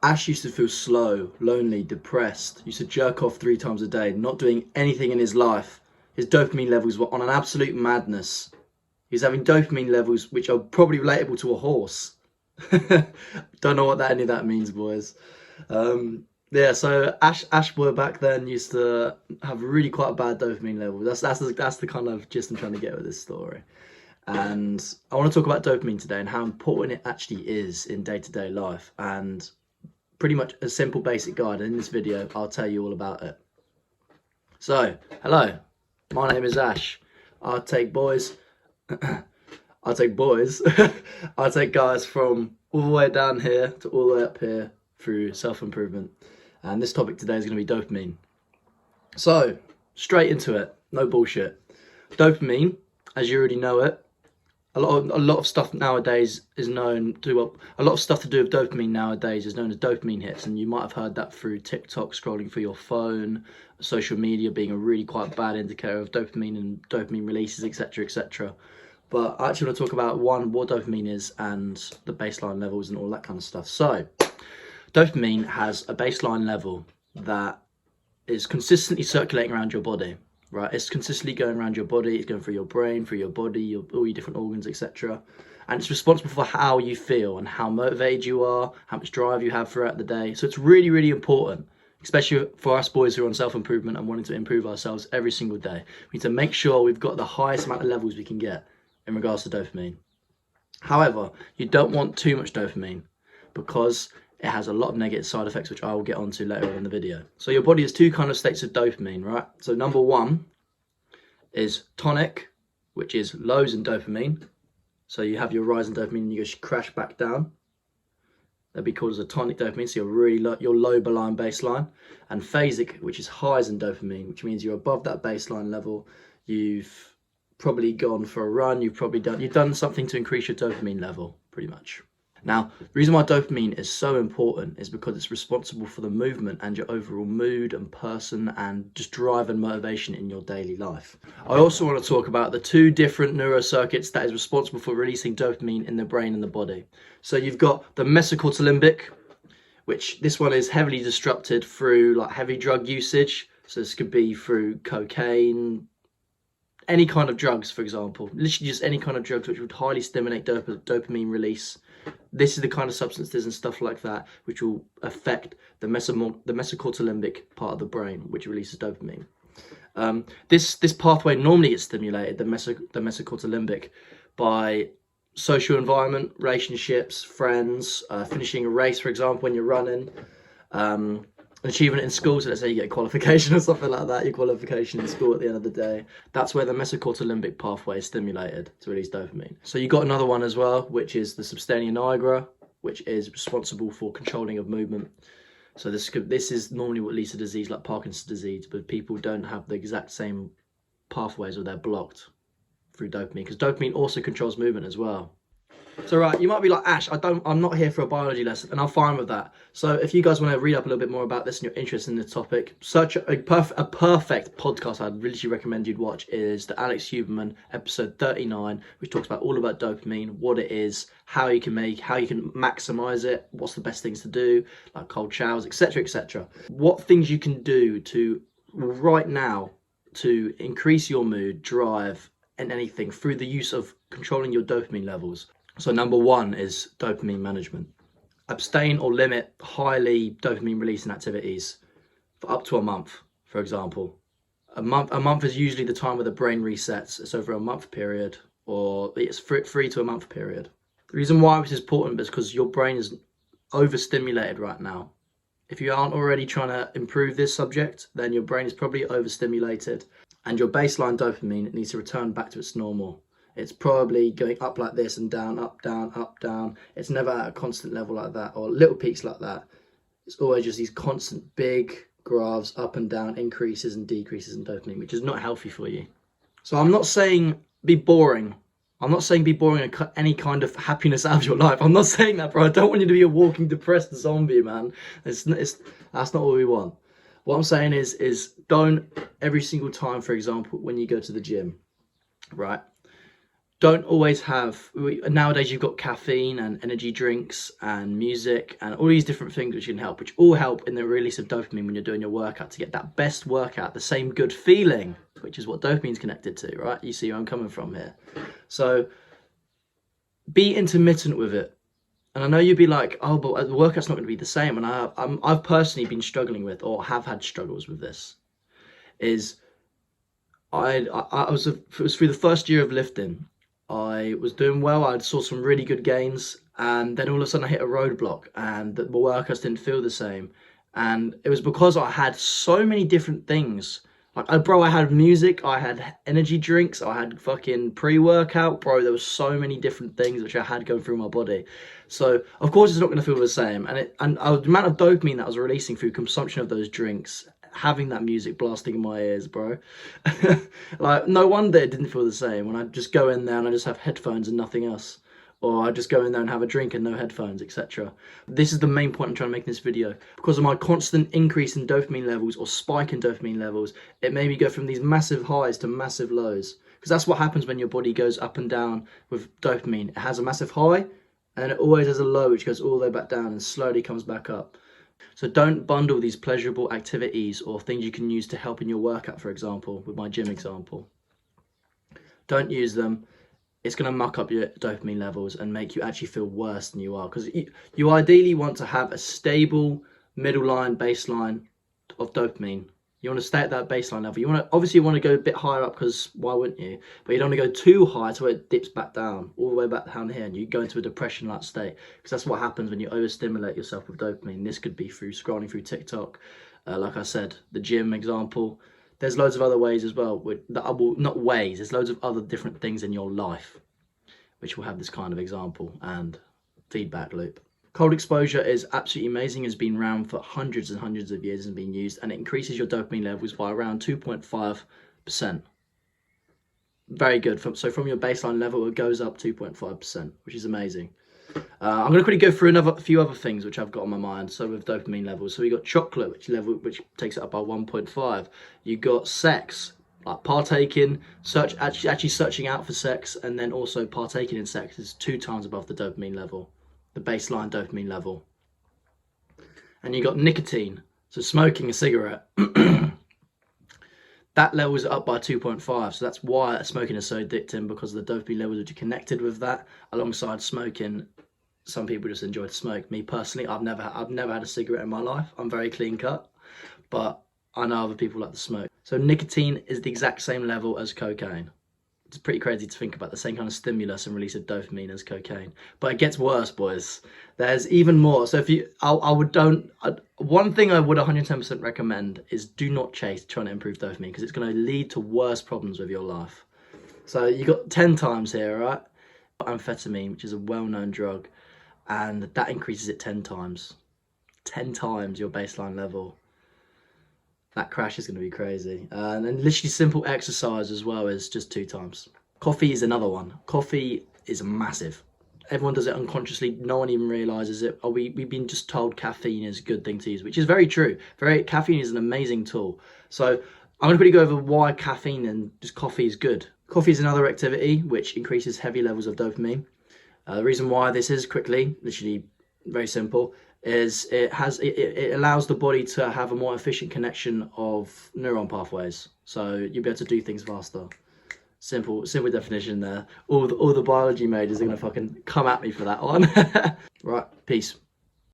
Ash used to feel slow, lonely, depressed, used to jerk off 3 times a day, not doing anything in his life. His dopamine levels were on an absolute madness. He was having dopamine levels which are probably relatable to a horse. Don't know what any of that means, boys. Yeah, so Ash boy back then used to have really quite a bad dopamine level. That's the kind of gist I'm trying to get with this story. And I want to talk about dopamine today and how important it actually is in day-to-day life, and pretty much a simple basic guide. And in this video, I'll tell you all about it. So, hello, my name is Ash. I take boys, I take boys, I take guys from all the way down here to all the way up here through self-improvement. And this topic today is going to be dopamine. So, straight into it, no bullshit. Dopamine, as you already know it, a lot of stuff nowadays is known to, well, a lot of stuff to do with dopamine nowadays is known as dopamine hits, and you might have heard that through TikTok, scrolling through your phone, social media being a really quite bad indicator of dopamine and dopamine releases, etc., etc. But I actually want to talk about what dopamine is and the baseline levels and all that kind of stuff. So, dopamine has a baseline level that is consistently circulating around your body. Right, it's consistently going around your body. It's going through your brain, through your body, all your different organs, etc. And it's responsible for how you feel and how motivated you are, how much drive you have throughout the day. So it's really, really important, especially for us boys who are on self-improvement and wanting to improve ourselves every single day. We need to make sure we've got the highest amount of levels we can get in regards to dopamine. However, you don't want too much dopamine because it has a lot of negative side effects, which I will get onto later on in the video. So your body has two kind of states of dopamine, right? So number one is tonic, which is lows in dopamine. So you have your rise in dopamine and you just crash back down. That'd be called as a tonic dopamine, so you're really low, your low below baseline. And phasic, which is highs in dopamine, which means you're above that baseline level. You've probably gone for a run, you've done something to increase your dopamine level, pretty much. Now, the reason why dopamine is so important is because it's responsible for the movement and your overall mood and person and just drive and motivation in your daily life. I also want to talk about the two different neurocircuits that is responsible for releasing dopamine in the brain and the body. So you've got the mesocortical, which this one is heavily disrupted through like heavy drug usage. So this could be through cocaine, any kind of drugs, for example, literally just any kind of drugs which would highly stimulate dopamine release. This is the kind of substances and stuff like that which will affect the mesocortical part of the brain, which releases dopamine. This pathway normally gets stimulated, the mesocortical, by social environment, relationships, friends, finishing a race, for example, when you're running, an achievement in school. So let's say you get a qualification or something like that, your qualification in school at the end of the day. That's where the mesocortical pathway is stimulated to release dopamine. So you got another one as well, which is the substantia nigra, which is responsible for controlling of movement. So this is normally what leads to disease like Parkinson's disease, but people don't have the exact same pathways or they're blocked through dopamine, because dopamine also controls movement as well. So right, you might be like, Ash, I'm not here for a biology lesson, and I'm fine with that. So if you guys want to read up a little bit more about this and you're interested in the topic, search a perfect podcast I'd really recommend you'd watch is the Alex Huberman episode 39, which talks about all about dopamine, what it is, how you can maximize it, what's the best things to do, like cold showers, etc., etc. What things you can do to right now to increase your mood, drive, and anything through the use of controlling your dopamine levels. So number one is dopamine management. Abstain or limit highly dopamine releasing activities for up to a month, for example. A month is usually the time where the brain resets. It's over a month period, or it's 3 to a month period. The reason why this is important is because your brain is overstimulated right now. If you aren't already trying to improve this subject, then your brain is probably overstimulated, and your baseline dopamine needs to return back to its normal. It's probably going up like this and down, up, down, up, down. It's never at a constant level like that or little peaks like that. It's always just these constant big graphs, up and down, increases and decreases in dopamine, which is not healthy for you. So I'm not saying be boring. I'm not saying be boring and cut any kind of happiness out of your life. I'm not saying that, bro. I don't want you to be a walking depressed zombie, man. That's not what we want. What I'm saying is don't every single time, for example, when you go to the gym, right? don't always have, nowadays you've got caffeine and energy drinks and music and all these different things which can help, which all help in the release of dopamine when you're doing your workout to get that best workout, the same good feeling, which is what dopamine's connected to, right? You see where I'm coming from here. So be intermittent with it. And I know you'd be like, oh, but the workout's not going to be the same. And I've personally been struggling with, or have had struggles with this, is I was it was through the first year of lifting. I was doing well. I saw some really good gains, and then all of a sudden I hit a roadblock, and the workouts didn't feel the same. And it was because I had so many different things. Like, bro, I had music, I had energy drinks, I had fucking pre-workout, bro. There was so many different things which I had going through my body. So of course it's not going to feel the same. And the amount of dopamine that I was releasing through consumption of those drinks, having that music blasting in my ears, bro. Like, no wonder it didn't feel the same when I just go in there and I just have headphones and nothing else. Or I just go in there and have a drink and no headphones, etc. This is the main point I'm trying to make in this video. Because of my constant increase in dopamine levels or spike in dopamine levels, it made me go from these massive highs to massive lows. Because that's what happens when your body goes up and down with dopamine. It has a massive high and it always has a low which goes all the way back down and slowly comes back up. So don't bundle these pleasurable activities or things you can use to help in your workout, for example, with my gym example. Don't use them. It's going to muck up your dopamine levels and make you actually feel worse than you are. Because you ideally want to have a stable middle line, baseline of dopamine. You want to stay at that baseline level. You want to, obviously you want to go a bit higher up, because why wouldn't you? But you don't want to go too high to where it dips back down, all the way back down here, and you go into a depression-like state. Because that's what happens when you overstimulate yourself with dopamine. This could be through scrolling through TikTok. Like I said, the gym example. There's loads of other ways as well. Not ways, there's loads of other different things in your life which will have this kind of example and feedback loop. Cold exposure is absolutely amazing. It's been around for hundreds and hundreds of years and been used, and it increases your dopamine levels by around 2.5%. Very good. So from your baseline level, it goes up 2.5%, which is amazing. I'm going to quickly go through a few other things which I've got on my mind. So with dopamine levels, so we got chocolate, which takes it up by 1.5. You got sex, like partaking, actually searching out for sex, and then also partaking in sex is 2 times above the dopamine level, the baseline dopamine level. And you got nicotine, so smoking a cigarette. That levels it up by 2.5, so that's why smoking is so addicting, because of the dopamine levels which are connected with that. Alongside smoking, some people just enjoy to smoke. Me personally, I've never had a cigarette in my life. I'm very clean cut, but I know other people like to smoke. So nicotine is the exact same level as cocaine. It's pretty crazy to think about, the same kind of stimulus and release of dopamine as cocaine. But it gets worse, boys. There's even more. So if you, one thing I would 110% recommend is do not chase trying to improve dopamine, because it's going to lead to worse problems with your life. So you got 10 times here, right? Amphetamine, which is a well-known drug, and that increases it 10 times. 10 times your baseline level. That crash is going to be crazy. And then literally simple exercise as well is just 2 times. Coffee is another one. Coffee is massive. Everyone does it unconsciously. No one even realizes it. We've been just told caffeine is a good thing to use, which is very true. Caffeine is an amazing tool. So I'm going to quickly go over why caffeine and just coffee is good. Coffee is another activity which increases heavy levels of dopamine. The reason why this is, quickly, literally very simple, is it allows the body to have a more efficient connection of neuron pathways, so you'll be able to do things faster. Simple definition there. All the biology majors are gonna fucking come at me for that one. Right, peace.